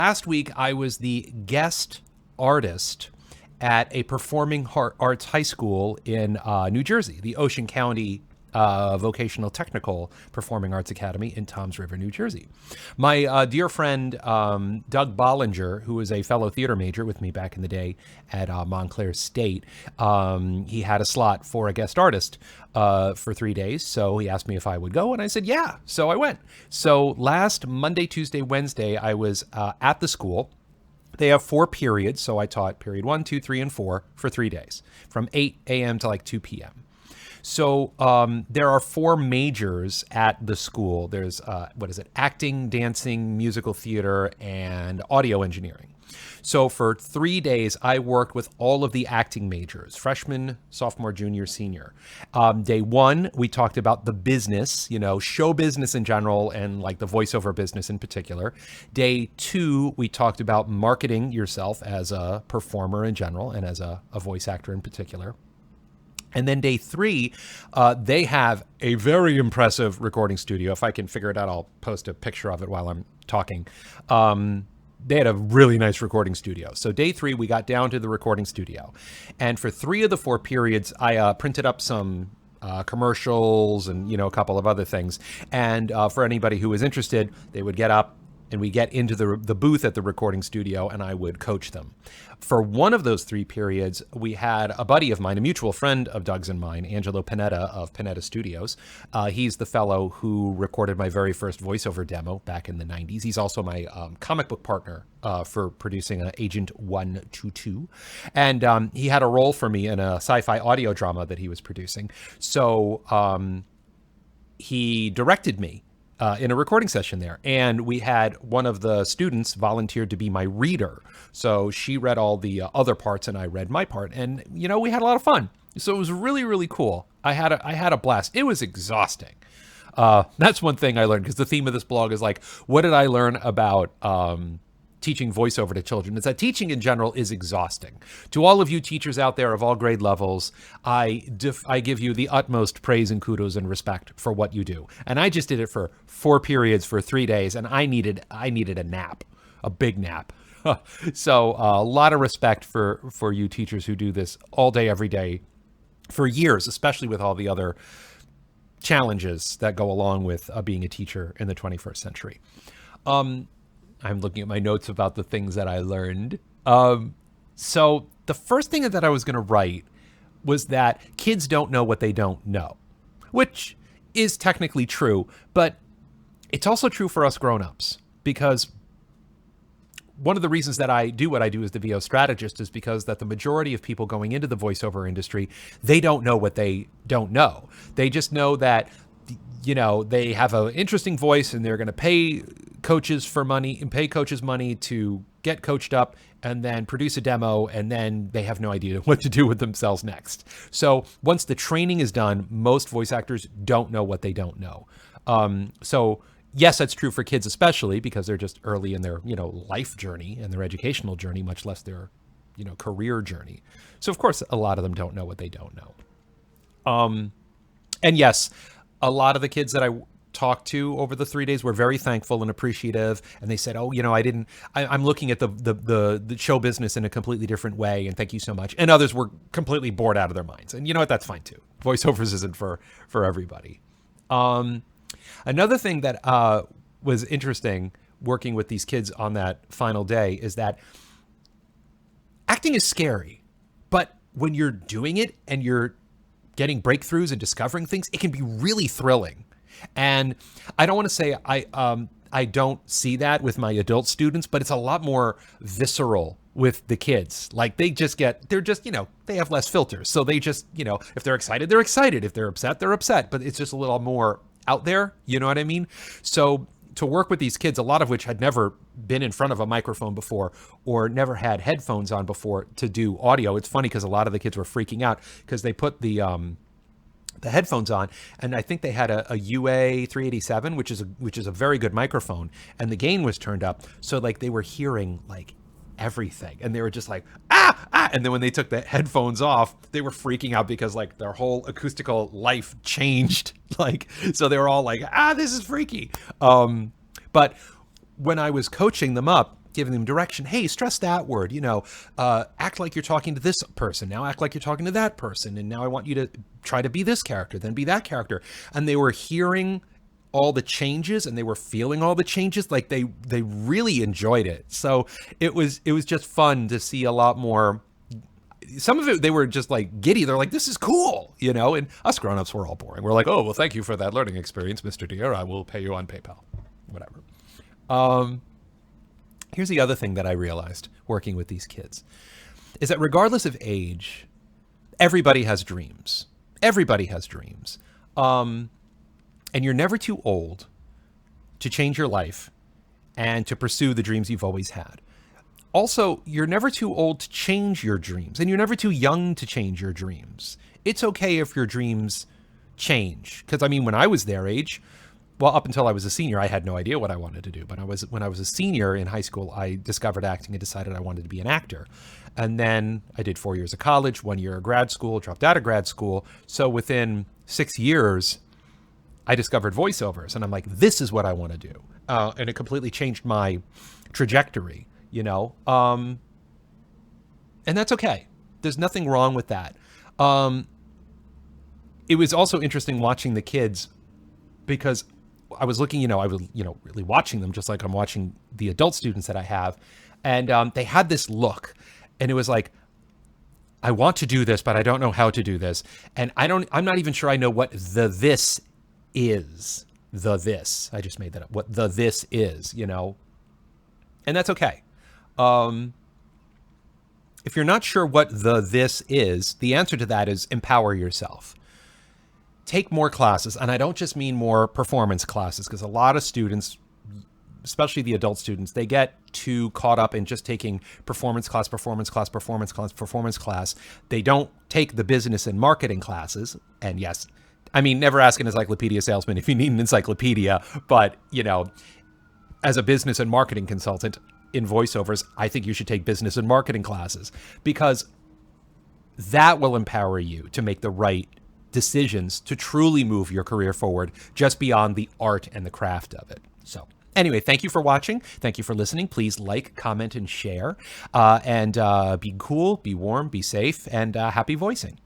Last week, I was the guest artist at a performing arts high school in New Jersey, the Ocean County Vocational Technical Performing Arts Academy in Toms River, New Jersey. My dear friend, Doug Bollinger, who was a fellow theater major with me back in the day at Montclair State, he had a slot for a guest artist for 3 days. So he asked me if I would go, and I said, yeah. So I went. So last Monday, Tuesday, Wednesday, I was at the school. They have 4 periods, so I taught period 1, 2, 3, and 4 for 3 days, from 8 a.m. to like 2 p.m. So there are 4 majors at the school. There's, acting, dancing, musical theater, and audio engineering. So for 3 days, I worked with all of the acting majors, freshman, sophomore, junior, senior. Day 1, we talked about the business, show business in general and like the voiceover business in particular. Day 2, we talked about marketing yourself as a performer in general and as a voice actor in particular. And then day 3, they have a very impressive recording studio. If I can figure it out, I'll post a picture of it while I'm talking. They had a really nice recording studio. So day 3, we got down to the recording studio. And for 3 of the 4 periods, I printed up some commercials and, a couple of other things. And for anybody who was interested, they would get up and we get into the booth at the recording studio, and I would coach them. For one of those 3 periods, we had a buddy of mine, a mutual friend of Doug's and mine, Angelo Panetta of Panetta Studios. He's the fellow who recorded my very first voiceover demo back in the 90s. He's also my comic book partner for producing Agent 122. And he had a role for me in a sci-fi audio drama that he was producing. So he directed me in a recording session there. And we had one of the students volunteered to be my reader. So she read all the other parts and I read my part. And, we had a lot of fun. So it was really, really cool. I had a blast. It was exhausting. That's one thing I learned, because the theme of this blog is like, what did I learn about teaching voiceover to children? Is that teaching in general is exhausting. To all of you teachers out there of all grade levels, I give you the utmost praise and kudos and respect for what you do. And I just did it for 4 periods for 3 days, and I needed a nap, a big nap. So a lot of respect for you teachers who do this all day, every day, for years, especially with all the other challenges that go along with being a teacher in the 21st century. I'm looking at my notes about the things that I learned. So the first thing that I was going to write was that kids don't know what they don't know, which is technically true, but it's also true for us grown-ups, because one of the reasons that I do what I do as the VO strategist is because that the majority of people going into the voiceover industry, they don't know what they don't know. They just know that, they have an interesting voice and they're going to pay coaches money to get coached up and then produce a demo, and then they have no idea what to do with themselves next. So once the training is done, most voice actors don't know what they don't know. So yes, that's true for kids, especially because they're just early in their, life journey and their educational journey, much less their, career journey. So of course, a lot of them don't know what they don't know. And yes, a lot of the kids that I talked to over the 3 days were very thankful and appreciative, and they said, "Oh, I'm looking at the show business in a completely different way, and thank you so much." And others were completely bored out of their minds, and you know what? That's fine too. Voiceovers isn't for everybody. Another thing that was interesting working with these kids on that final day is that acting is scary, but when you're doing it and you're getting breakthroughs and discovering things, it can be really thrilling. And I don't want to say I don't see that with my adult students, but it's a lot more visceral with the kids. Like they have less filters. So they just, if they're excited, they're excited. If they're upset, they're upset. But it's just a little more out there. You know what I mean? So to work with these kids, a lot of which had never been in front of a microphone before or never had headphones on before to do audio. It's funny because a lot of the kids were freaking out because they put the headphones on, and I think they had a UA 387, which is a very good microphone, and the gain was turned up, so like they were hearing like everything, and they were just like and then when they took the headphones off, they were freaking out because like their whole acoustical life changed, like, so they were all like, this is freaky. But when I was coaching them up, giving them direction. Hey, stress that word, act like you're talking to this person. Now act like you're talking to that person. And now I want you to try to be this character, then be that character. And they were hearing all the changes and they were feeling all the changes. Like they really enjoyed it. So it was just fun to see a lot more. Some of it, they were just like giddy. They're like, this is cool, and us grown-ups were all boring. We're like, oh, well, thank you for that learning experience, Mr. Deere. I will pay you on PayPal, whatever. Here's the other thing that I realized working with these kids is that regardless of age, everybody has dreams. Everybody has dreams. And you're never too old to change your life and to pursue the dreams you've always had. Also, you're never too old to change your dreams, and you're never too young to change your dreams. It's okay if your dreams change. Because, when I was their age, well, up until I was a senior, I had no idea what I wanted to do. But when I was a senior in high school, I discovered acting and decided I wanted to be an actor. And then I did 4 years of college, 1 year of grad school, dropped out of grad school. So within 6 years, I discovered voiceovers. And I'm like, this is what I want to do. And it completely changed my trajectory, And that's okay. There's nothing wrong with that. It was also interesting watching the kids because I was looking, I was, really watching them just like I'm watching the adult students that I have. And they had this look and it was like, I want to do this, but I don't know how to do this. And I'm not even sure I know what this is. I just made that up. What this is, And that's okay. If you're not sure what this is, the answer to that is empower yourself. Take more classes, and I don't just mean more performance classes, because a lot of students, especially the adult students, they get too caught up in just taking performance class. They don't take the business and marketing classes. And yes, never ask an encyclopedia salesman if you need an encyclopedia, but, as a business and marketing consultant in voiceovers, I think you should take business and marketing classes because that will empower you to make the right decisions to truly move your career forward just beyond the art and the craft of it. So anyway, thank you for watching. Thank you for listening. Please like, comment, and share. And be cool, be warm, be safe, and happy voicing.